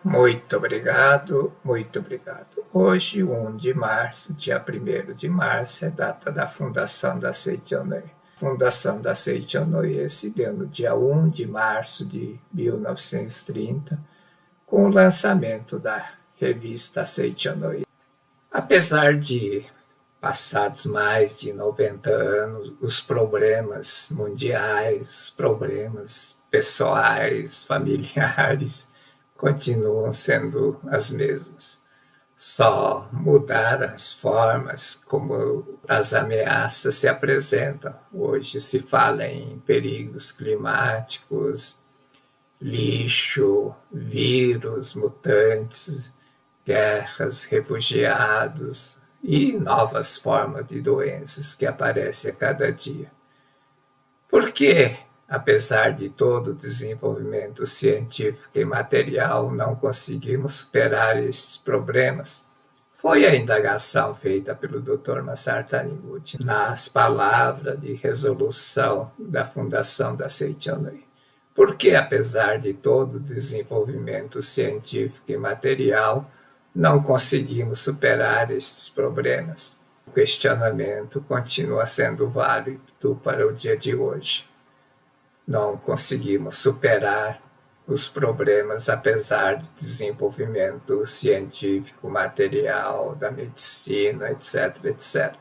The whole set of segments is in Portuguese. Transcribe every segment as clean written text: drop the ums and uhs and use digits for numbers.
Muito obrigado, muito obrigado. Hoje, 1 de março, dia 1º de março, é data da fundação da Seitonoi. A fundação da Seitonoi se deu no dia 1 de março de 1930, com o lançamento da revista Seitonoi. Apesar de passados mais de 90 anos, os problemas mundiais, problemas pessoais, familiares, continuam sendo as mesmas. Só mudaram as formas como as ameaças se apresentam. Hoje se fala em perigos climáticos, lixo, vírus, mutantes, guerras, refugiados e novas formas de doenças que aparecem a cada dia. Por que, apesar de todo o desenvolvimento científico e material, não conseguimos superar esses problemas? Foi a indagação feita pelo Dr. Masaru Taniguchi nas palavras de resolução da fundação da Seitonoi. Por que, apesar de todo o desenvolvimento científico e material, não conseguimos superar esses problemas? O questionamento continua sendo válido para o dia de hoje. Não conseguimos superar os problemas apesar do desenvolvimento científico, material, da medicina, etc, etc.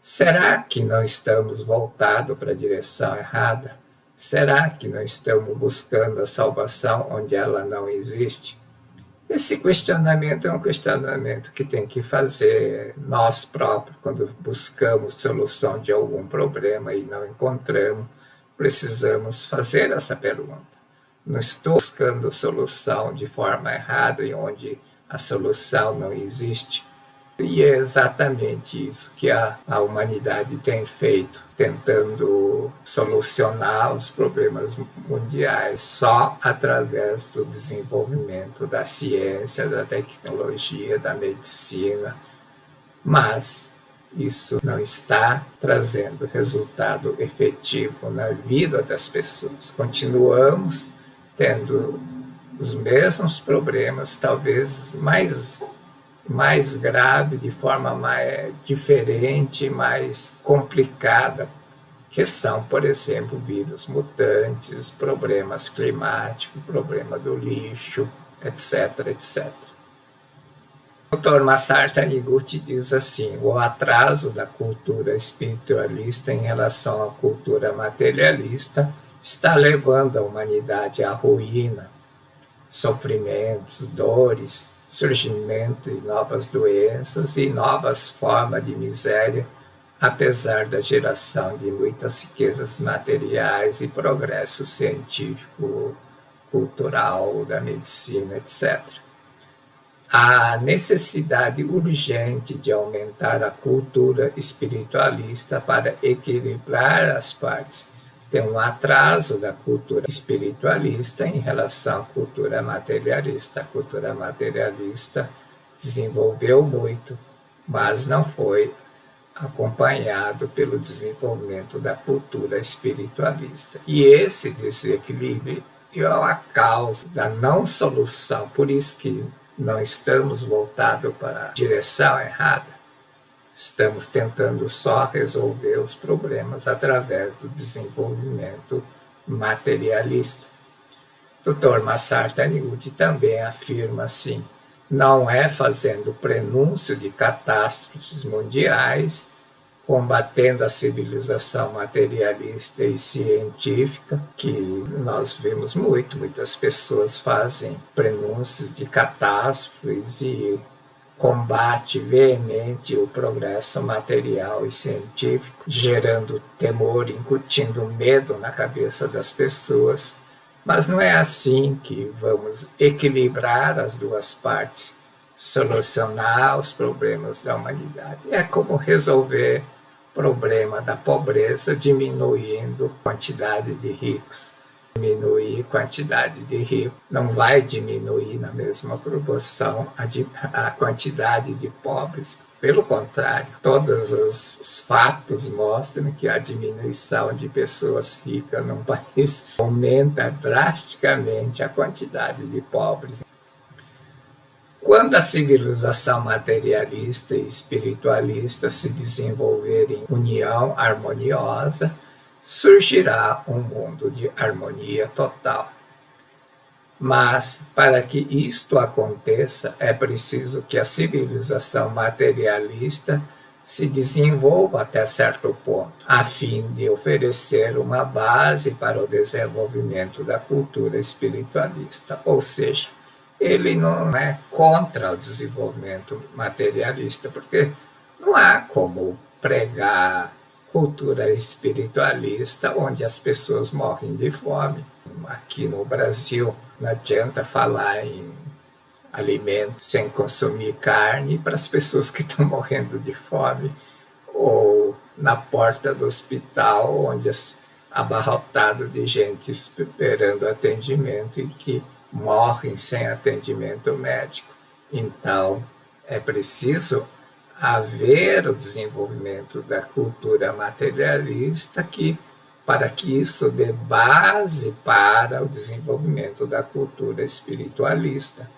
Será que não estamos voltados para a direção errada? Será que não estamos buscando a salvação onde ela não existe? Esse questionamento é um questionamento que tem que fazer nós próprios quando buscamos solução de algum problema e não encontramos. Precisamos fazer essa pergunta. Não estou buscando solução de forma errada e onde a solução não existe? E é exatamente isso que a humanidade tem feito, tentando solucionar os problemas mundiais só através do desenvolvimento da ciência, da tecnologia, da medicina. Mas isso não está trazendo resultado efetivo na vida das pessoas. Continuamos tendo os mesmos problemas, talvez mais grave, de forma mais diferente, mais complicada, que são, por exemplo, vírus mutantes, problemas climáticos, problema do lixo, etc, etc. O Dr. Masaru Taniguchi diz assim: o atraso da cultura espiritualista em relação à cultura materialista está levando a humanidade à ruína, sofrimentos, dores, surgimento de novas doenças e novas formas de miséria, apesar da geração de muitas riquezas materiais e progresso científico, cultural, da medicina, etc. Há necessidade urgente de aumentar a cultura espiritualista para equilibrar as partes. Tem um atraso da cultura espiritualista em relação à cultura materialista. A cultura materialista desenvolveu muito, mas não foi acompanhado pelo desenvolvimento da cultura espiritualista. E esse desequilíbrio é a causa da não solução. Por isso que não estamos voltados para a direção errada. Estamos tentando só resolver os problemas através do desenvolvimento materialista. Dr. Masaru Taniguchi também afirma assim: não é fazendo prenúncio de catástrofes mundiais, combatendo a civilização materialista e científica, que nós vemos muitas pessoas fazem prenúncios de catástrofes e combate veemente o progresso material e científico, gerando temor, incutindo medo na cabeça das pessoas. Mas não é assim que vamos equilibrar as duas partes, solucionar os problemas da humanidade. É como resolver o problema da pobreza diminuindo a quantidade de ricos. Diminuir a quantidade de ricos não vai diminuir na mesma proporção a quantidade de pobres. Pelo contrário, todos os fatos mostram que a diminuição de pessoas ricas num país aumenta drasticamente a quantidade de pobres. Quando a civilização materialista e espiritualista se desenvolver em união harmoniosa, surgirá um mundo de harmonia total. Mas, para que isto aconteça, é preciso que a civilização materialista se desenvolva até certo ponto, a fim de oferecer uma base para o desenvolvimento da cultura espiritualista. Ou seja, ele não é contra o desenvolvimento materialista, porque não há como pregar cultura espiritualista onde as pessoas morrem de fome. Aqui no Brasil, não adianta falar em alimento sem consumir carne para as pessoas que estão morrendo de fome, ou na porta do hospital, onde abarrotado de gente esperando atendimento e que morrem sem atendimento médico. Então, é preciso haver o desenvolvimento da cultura materialista para que isso dê base para o desenvolvimento da cultura espiritualista.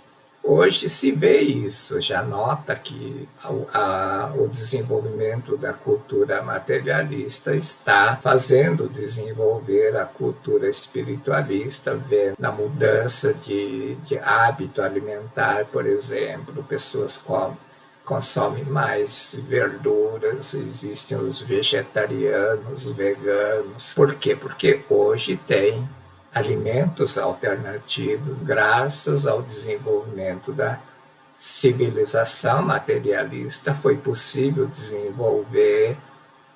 Hoje se vê isso, já nota que o desenvolvimento da cultura materialista está fazendo desenvolver a cultura espiritualista, vendo na mudança de hábito alimentar, por exemplo, pessoas consomem mais verduras, existem os vegetarianos, veganos. Por quê? Porque hoje tem alimentos alternativos graças ao desenvolvimento da civilização materialista. Foi possível desenvolver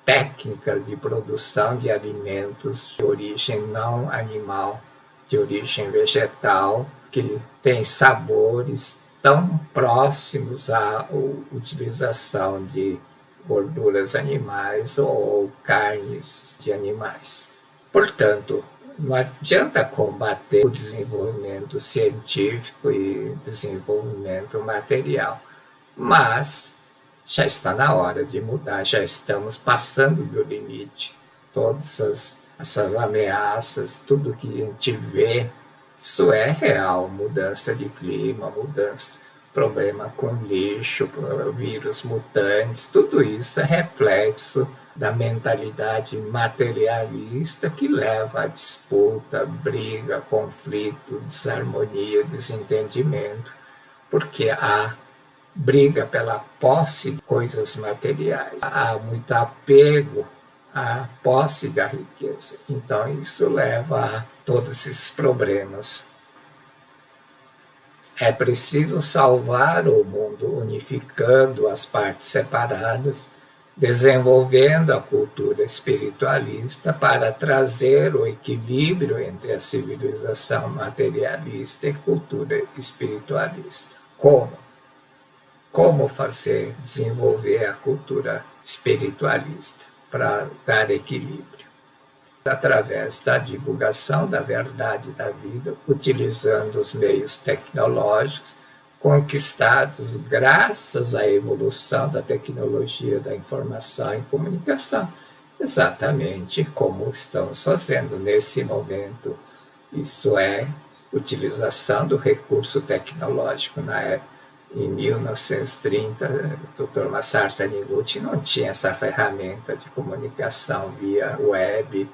técnicas de produção de alimentos de origem não animal, de origem vegetal, que têm sabores tão próximos à utilização de gorduras animais ou carnes de animais. Portanto, não adianta combater o desenvolvimento científico e desenvolvimento material, mas já está na hora de mudar, já estamos passando do limite. Todas essas ameaças, tudo que a gente vê, isso é real, mudança de clima, problema com lixo, vírus mutantes, tudo isso é reflexo da mentalidade materialista que leva a disputa, briga, conflito, desarmonia, desentendimento, porque há briga pela posse de coisas materiais, há muito apego à posse da riqueza. Então isso leva a todos esses problemas. É preciso salvar o mundo unificando as partes separadas, desenvolvendo a cultura espiritualista para trazer o equilíbrio entre a civilização materialista e cultura espiritualista. Como? Como desenvolver a cultura espiritualista para dar equilíbrio? Através da divulgação da verdade da vida, utilizando os meios tecnológicos conquistados graças à evolução da tecnologia da informação e comunicação, exatamente como estamos fazendo nesse momento. Isso é utilização do recurso tecnológico. Em 1930, o Dr. Masaru Taniguchi não tinha essa ferramenta de comunicação via web,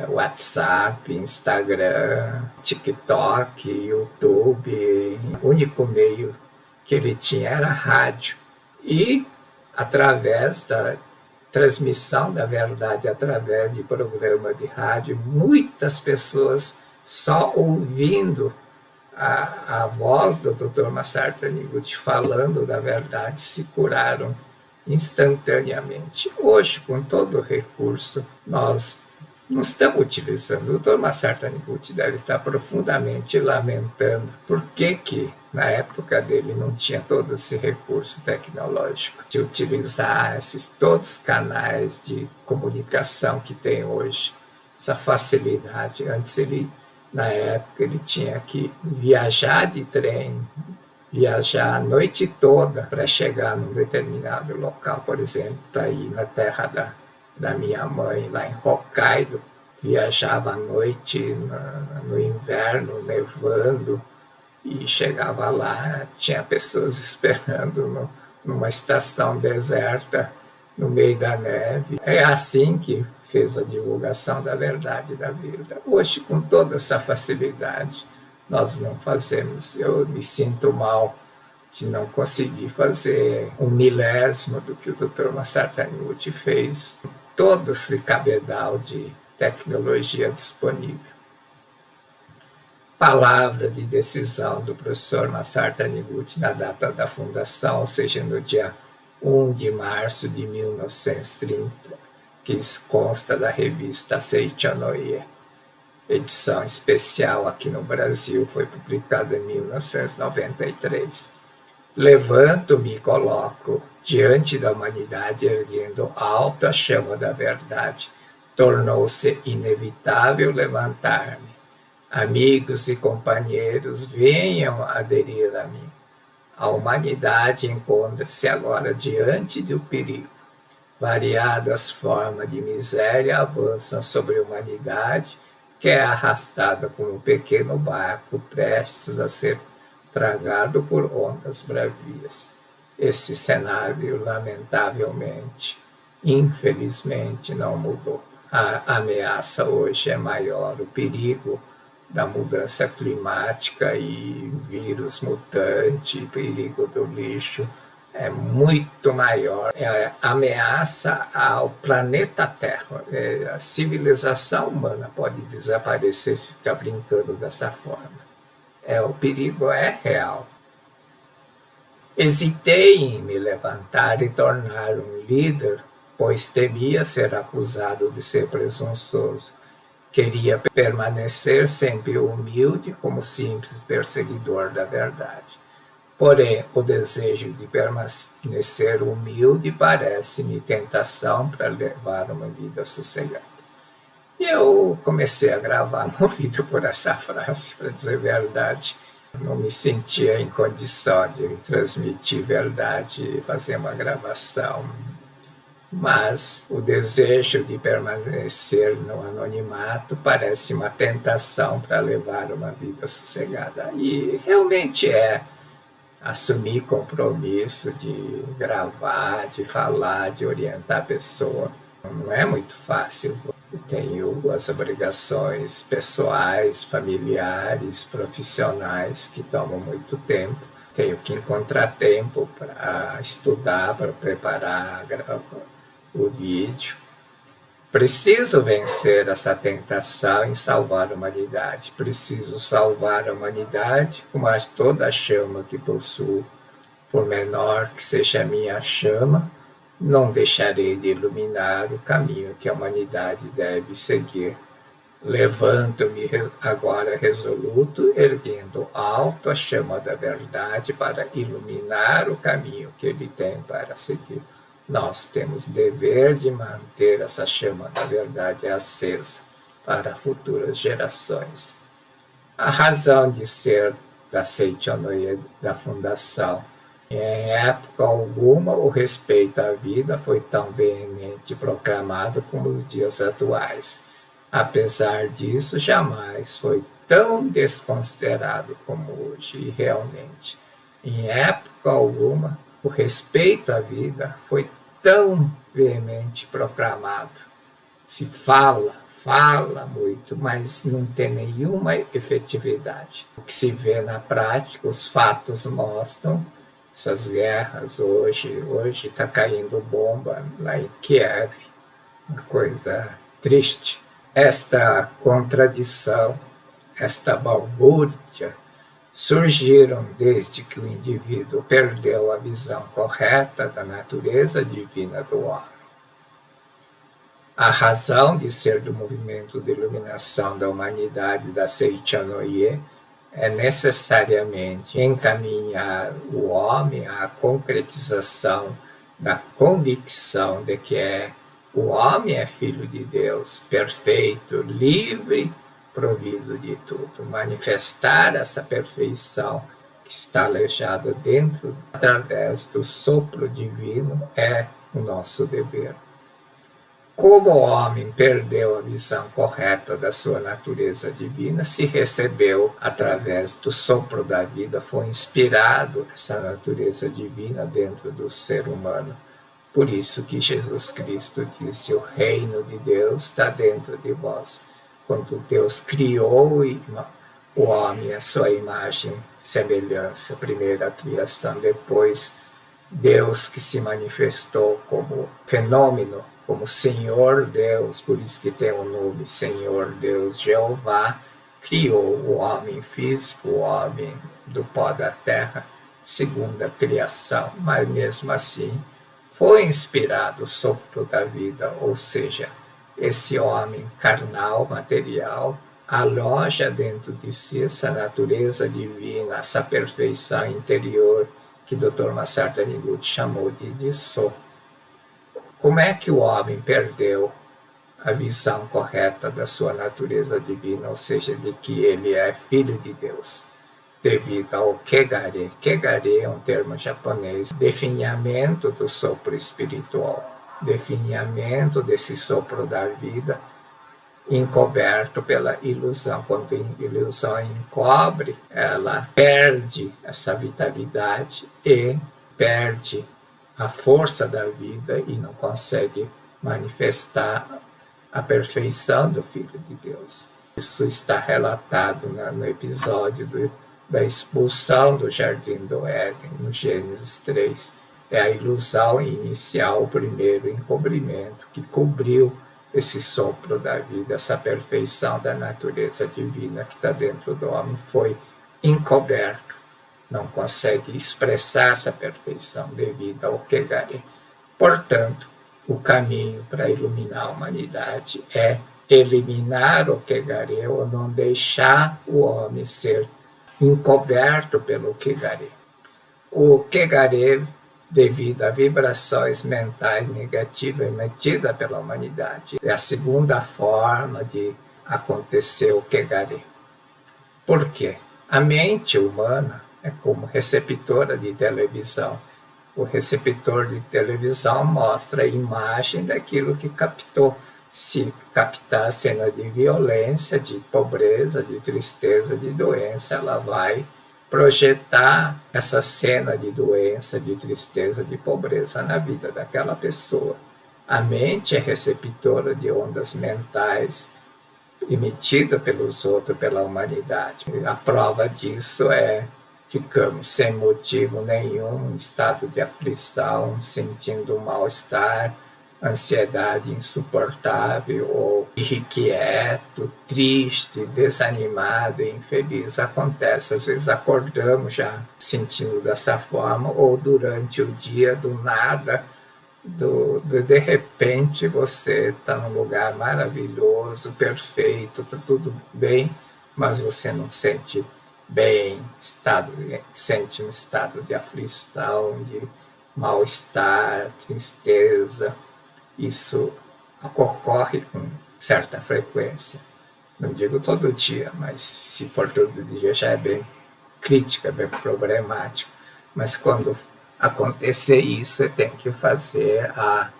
WhatsApp, Instagram, TikTok, YouTube. O único meio que ele tinha era rádio. E, através da transmissão da verdade, através de programa de rádio, muitas pessoas só ouvindo a voz do Dr. Masaru Taniguchi falando da verdade se curaram instantaneamente. Hoje, com todo o recurso, nós não estamos utilizando. O Dr. Masaru Taniguchi deve estar profundamente lamentando por que na época dele não tinha todo esse recurso tecnológico de utilizar todos os canais de comunicação que tem hoje, essa facilidade. Antes na época ele tinha que viajar de trem, viajar a noite toda para chegar num determinado local, por exemplo, para ir na terra da minha mãe, lá em Hokkaido. Viajava à noite, no inverno, nevando, e chegava lá, tinha pessoas esperando numa estação deserta, no meio da neve. É assim que fez a divulgação da verdade da vida. Hoje, com toda essa facilidade, nós não fazemos. Eu me sinto mal de não conseguir fazer 1/1000 do que o Dr. Masaru Taniguchi fez, todo esse cabedal de tecnologia disponível. Palavra de decisão do professor Masaru Taniguchi na data da fundação, ou seja, no dia 1 de março de 1930, que consta da revista Seicho no Ie. Edição especial aqui no Brasil, foi publicada em 1993. Levanto-me e coloco diante da humanidade, erguendo alto a chama da verdade. Tornou-se inevitável levantar-me. Amigos e companheiros, venham aderir a mim. A humanidade encontra-se agora diante do perigo. Variadas formas de miséria avançam sobre a humanidade, que é arrastada como um pequeno barco prestes a ser tragado por ondas bravias. Esse cenário, lamentavelmente, infelizmente, não mudou. A ameaça hoje é maior, o perigo da mudança climática e vírus mutante, perigo do lixo, é muito maior. É a ameaça ao planeta Terra. A civilização humana pode desaparecer se ficar brincando dessa forma. O perigo é real. Hesitei em me levantar e tornar um líder, pois temia ser acusado de ser presunçoso. Queria permanecer sempre humilde como simples perseguidor da verdade. Porém, o desejo de permanecer humilde parece-me tentação para levar uma vida sossegada. E eu comecei a gravar, movido por essa frase, para dizer a verdade. Não me sentia em condição de transmitir verdade e fazer uma gravação. Mas o desejo de permanecer no anonimato parece uma tentação para levar uma vida sossegada. E realmente assumir compromisso de gravar, de falar, de orientar a pessoa. Não é muito fácil. Eu tenho as obrigações pessoais, familiares, profissionais que tomam muito tempo. Tenho que encontrar tempo para estudar, para preparar o vídeo. Preciso vencer essa tentação em salvar a humanidade. Preciso salvar a humanidade com toda a chama que possuo. Por menor que seja a minha chama, não deixarei de iluminar o caminho que a humanidade deve seguir. Levanto-me agora resoluto, erguendo alto a chama da verdade para iluminar o caminho que ele tem para seguir. Nós temos dever de manter essa chama da verdade acesa para futuras gerações. A razão de ser da Seicho no Ie, da fundação. Em época alguma, o respeito à vida foi tão veemente proclamado como nos dias atuais. Apesar disso, jamais foi tão desconsiderado como hoje, e realmente. Em época alguma, o respeito à vida foi tão veemente proclamado. Se fala muito, mas não tem nenhuma efetividade. O que se vê na prática, os fatos mostram. Essas guerras hoje está caindo bomba lá em Kiev, uma coisa triste. Esta contradição, esta balbúrdia, surgiram desde que o indivíduo perdeu a visão correta da natureza divina do homem. A razão de ser do movimento de iluminação da humanidade da Seicho no Ie é necessariamente encaminhar o homem à concretização da convicção de que o homem é filho de Deus, perfeito, livre, provido de tudo. Manifestar essa perfeição que está alojada dentro, através do sopro divino, é o nosso dever. Como o homem perdeu a visão correta da sua natureza divina, se recebeu através do sopro da vida, foi inspirado essa natureza divina dentro do ser humano. Por isso que Jesus Cristo disse: o reino de Deus está dentro de vós. Quando Deus criou o homem à sua imagem e semelhança, primeiro a criação, depois Deus que se manifestou como fenômeno, como Senhor Deus, por isso que tem o nome Senhor Deus Jeová, criou o homem físico, o homem do pó da terra, segundo a criação, mas mesmo assim foi inspirado o sopro da vida, ou seja, esse homem carnal, material, aloja dentro de si essa natureza divina, essa perfeição interior que o Dr. Masaru Taniguchi chamou de Sou. Como é que o homem perdeu a visão correta da sua natureza divina, ou seja, de que ele é filho de Deus? Devido ao Kegare. Kegare é um termo japonês, definhamento do sopro espiritual, definhamento desse sopro da vida, encoberto pela ilusão. Quando a ilusão encobre, ela perde essa vitalidade e perde a força da vida e não consegue manifestar a perfeição do Filho de Deus. Isso está relatado no episódio da expulsão do Jardim do Éden, no Gênesis 3. É a ilusão inicial, o primeiro encobrimento que cobriu esse sopro da vida, essa perfeição da natureza divina que está dentro do homem foi encoberto. Não consegue expressar essa perfeição devido ao Kegare. Portanto, o caminho para iluminar a humanidade é eliminar o Kegare, ou não deixar o homem ser encoberto pelo Kegare. O Kegare, devido a vibrações mentais negativas emitidas pela humanidade, é a segunda forma de acontecer o Kegare. Por quê? A mente humana é como receptora de televisão. O receptor de televisão mostra a imagem daquilo que captou. Se captar cena de violência, de pobreza, de tristeza, de doença, ela vai projetar essa cena de doença, de tristeza, de pobreza na vida daquela pessoa. A mente é receptora de ondas mentais emitidas pelos outros, pela humanidade. A prova disso é ficamos sem motivo nenhum, em estado de aflição, sentindo mal-estar, ansiedade insuportável, ou irrequieto, triste, desanimado e infeliz. Acontece, às vezes acordamos já sentindo dessa forma, ou durante o dia, do nada, de repente você está num lugar maravilhoso, perfeito, está tudo bem, mas você não sente bem, sente um estado de aflição, de mal-estar, tristeza. Isso ocorre com certa frequência. Não digo todo dia, mas se for todo dia já é bem crítico, é bem problemático. Mas quando acontecer isso, você tem que fazer a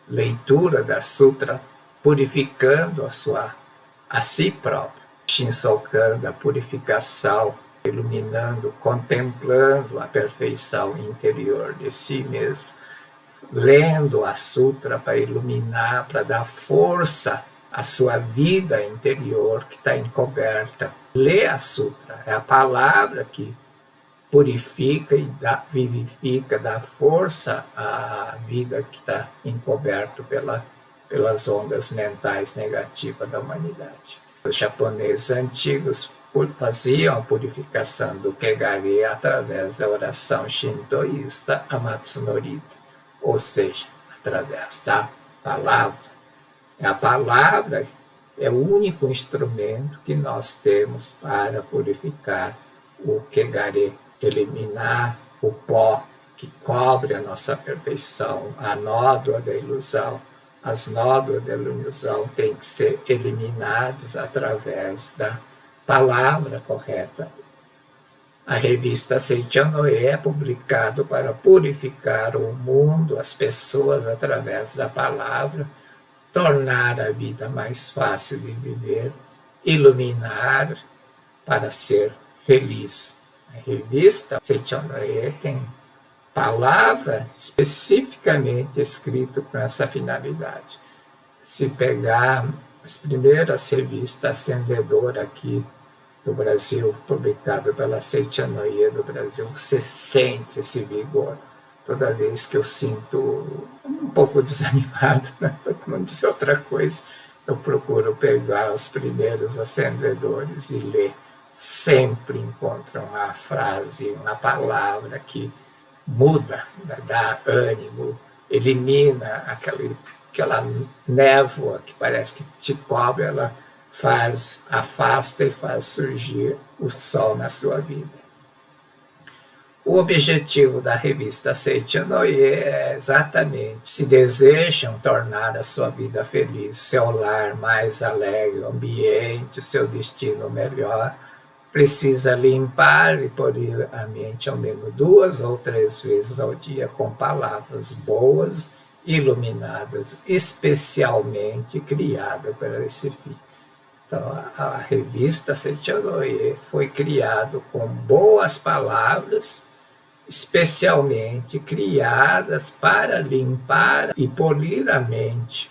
leitura da sutra, purificando a si próprio. Shinsokan, da purificação, iluminando, contemplando a perfeição interior de si mesmo, lendo a sutra para iluminar, para dar força à sua vida interior que está encoberta. Lê a sutra, é a palavra que purifica e vivifica, dá força à vida que está encoberta pelas ondas mentais negativas da humanidade. Os japoneses antigos faziam a purificação do Kegare através da oração shintoísta Amatsunorita, ou seja, através da palavra. A palavra é o único instrumento que nós temos para purificar o Kegare, eliminar o pó que cobre a nossa perfeição, a nódoa da ilusão. As nódoas da ilusão têm que ser eliminadas através da palavra correta. A revista Seichonoe é publicada para purificar o mundo, as pessoas, através da palavra. tornar a vida mais fácil de viver, iluminar para ser feliz. A revista Seichonoye tem palavra especificamente escrita com essa finalidade. Se pegar as primeiras revistas acendedoras aqui do Brasil, publicada pela Seichonoye do Brasil, você sente esse vigor. Toda vez que eu sinto um pouco desanimado, né, para não dizer outra coisa, eu procuro pegar os primeiros acendedores e ler. Sempre encontro uma frase, uma palavra que muda, dá ânimo, elimina aquela névoa que parece que te cobre, ela afasta e faz surgir o sol na sua vida. O objetivo da revista Seichonoye é exatamente: se desejam tornar a sua vida feliz, seu lar mais alegre, o ambiente, o seu destino melhor, precisa limpar e polir a mente ao menos 2 ou 3 vezes ao dia com palavras boas, iluminadas, especialmente criadas para esse fim. Então, a revista Seichonoye foi criada com boas palavras, especialmente criadas para limpar e polir a mente.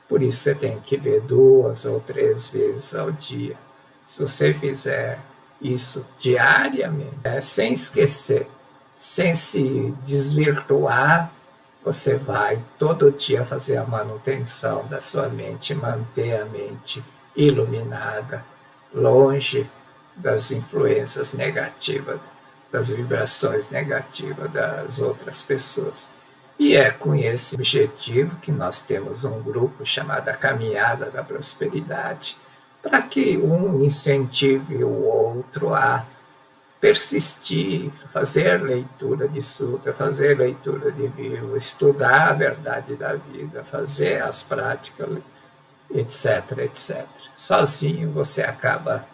Por isso você tem que ler 2 ou 3 vezes ao dia. Se você fizer isso diariamente, sem esquecer, sem se desvirtuar, você vai todo dia fazer a manutenção da sua mente, manter a mente iluminada, longe das influências negativas, das vibrações negativas das outras pessoas. E é com esse objetivo que nós temos um grupo chamado a Caminhada da Prosperidade, para que um incentive o outro a persistir, fazer leitura de sutra, fazer leitura de livro, estudar a verdade da vida, fazer as práticas, etc, etc. Sozinho você acaba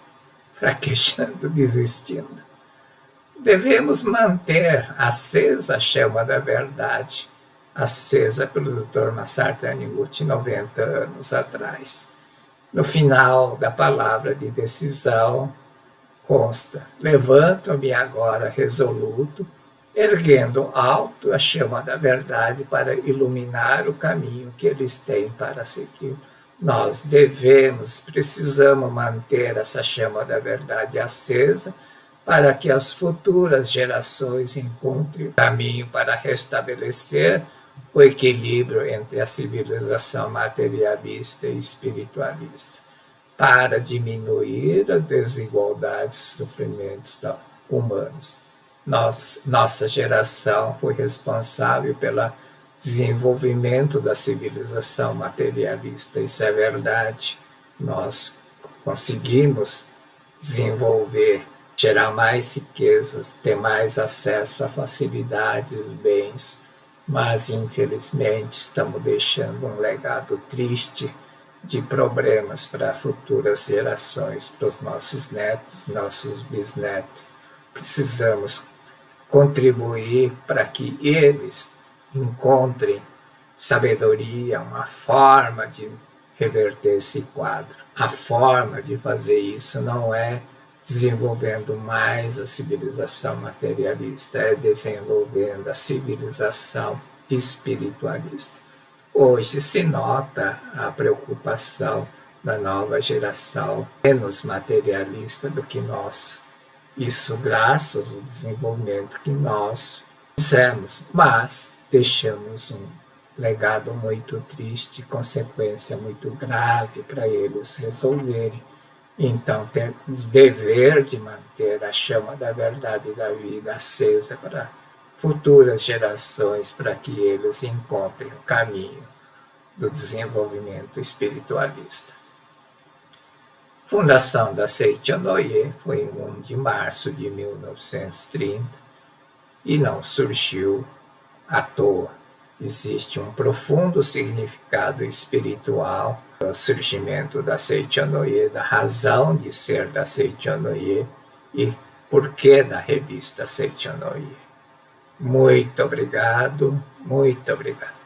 fraquejando, desistindo. Devemos manter acesa a chama da verdade, acesa pelo Dr. Masaru Taniguchi 90 anos atrás. No final da palavra de decisão consta: levanto-me agora resoluto, erguendo alto a chama da verdade para iluminar o caminho que eles têm para seguir. Nós precisamos manter essa chama da verdade acesa para que as futuras gerações encontrem o caminho para restabelecer o equilíbrio entre a civilização materialista e espiritualista, para diminuir as desigualdades e sofrimentos humanos. Nossa geração foi responsável pelo desenvolvimento da civilização materialista. Isso é verdade. Nós conseguimos desenvolver, gerar mais riquezas, ter mais acesso a facilidades, bens, mas infelizmente estamos deixando um legado triste de problemas para futuras gerações, para os nossos netos, nossos bisnetos. Precisamos contribuir para que eles encontrem sabedoria, uma forma de reverter esse quadro. A forma de fazer isso não é desenvolvendo mais a civilização materialista, é desenvolvendo a civilização espiritualista. Hoje se nota a preocupação da nova geração menos materialista do que nós. Isso graças ao desenvolvimento que nós fizemos, mas deixamos um legado muito triste, consequência muito grave para eles resolverem. Então temos dever de manter a chama da verdade e da vida acesa para futuras gerações, para que eles encontrem o caminho do desenvolvimento espiritualista. Fundação da Seichonoye foi em 1 de março de 1930 e não surgiu à toa. Existe um profundo significado espiritual no surgimento da Seichonoye, da razão de ser da Seichonoye e porquê da revista Seichonoye. Muito obrigado, muito obrigado.